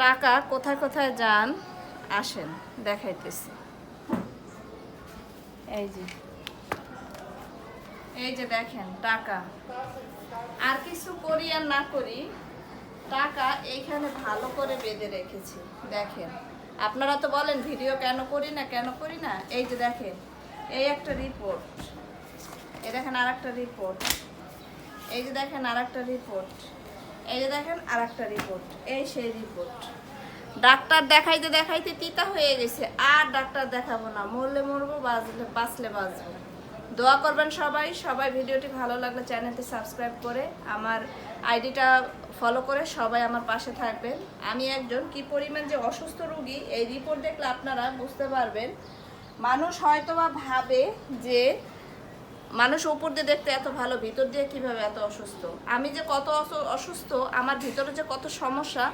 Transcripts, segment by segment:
টাকা কোথায় কোথায় যান আসেন দেখাইতেছি। এই যে দেখেন টাকা, আর কিছু করি আর না করি টাকা এইখানে ভালো করে বেঁধে রেখেছি। দেখেন, আপনারা তো বলেন ভিডিও কেন করি না। এই যে দেখেন, এই একটা রিপোর্ট, এই দেখেন আর একটা রিপোর্ট, এই যে দেখেন আর একটা রিপোর্ট, এই যে দেখেন আর একটা রিপোর্ট, এই সেই রিপোর্ট। ডাক্তার দেখাইতে দেখাইতে তিতা হয়ে গেছে, আর ডাক্তার দেখাবো না, মরলে মরবো, বাঁচলে বাঁচবো। দোয়া করবেন সবাই। ভিডিওটি ভালো লাগলে চ্যানেলটি সাবস্ক্রাইব করে আমার আইডিটা ফলো করে সবাই আমার পাশে থাকবেন। আমি একজন কি পরিমাণ যে অসুস্থ রোগী, এই রিপোর্ট দেখলে আপনারা বুঝতে পারবেন। মানুষ হয়তোবা ভাবে যে মানুষ উপর দিয়ে দেখতে এত ভালো, ভিতর দিয়ে কিভাবে এত অসুস্থ। আমি যে কত অসুস্থ, আমার ভিতরে যে কত সমস্যা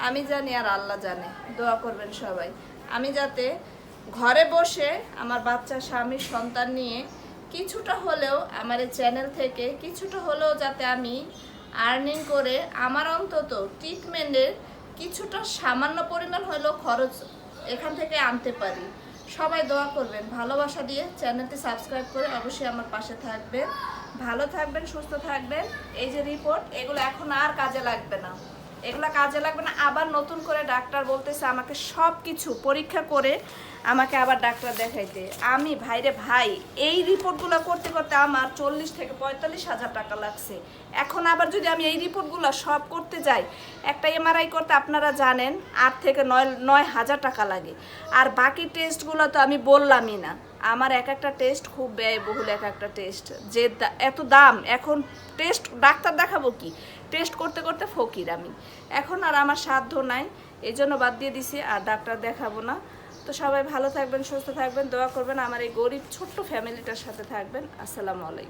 আমি জানি আর আল্লাহ জানে। দোয়া করবেন সবাই আমি যাতে ঘরে বসে আমার বাচ্চা, স্বামী, সন্তান নিয়ে কিছুটা হলেও আমার এই চ্যানেল থেকে কিছুটা হলেও যাতে আমি আর্নিং করে আমার অন্তত ট্রিটমেন্টের কিছুটা সামান্য পরিমাণ হলেও খরচ এখান থেকে আনতে পারি। সবাই দোয়া করবেন, ভালোবাসা দিয়ে চ্যানেলটি সাবস্ক্রাইব করে অবশ্যই আমার পাশে থাকবেন। ভালো থাকবেন, সুস্থ থাকবেন। এই যে রিপোর্ট, এগুলো এখন আর কাজে লাগবে না, আবার নতুন করে ডাক্তার বলতেছে আমাকে সব কিছু পরীক্ষা করে আমাকে আবার ডাক্তার দেখাইতে। আমি ভাই এই রিপোর্টগুলো করতে করতে আমার 40 থেকে 45 হাজার টাকা লাগছে। এখন আবার যদি আমি এই রিপোর্টগুলো সব করতে যাই, একটা এমআরআই করতে আপনারা জানেন 8 থেকে 9 হাজার টাকা লাগে। আর বাকি টেস্টগুলো তো আমি বললামই না, আমার এক একটা টেস্ট খুব ব্যয়বহুল, এক একটা টেস্ট যে এত দাম। এখন টেস্ট ডাক্তার দেখাবো কি, টেস্ট করতে করতে ফকির আমি। এখন আর আমার সাধ্য নাই, এই জন্য বাদ দিয়ে দিছি, আর ডাক্তার দেখাবো না। তো সবাই ভালো থাকবেন, সুস্থ থাকবেন, দোয়া করবেন, আমার এই গরিব ছোট্ট ফ্যামিলিটার সাথে থাকবেন। আসসালামু আলাইকুম।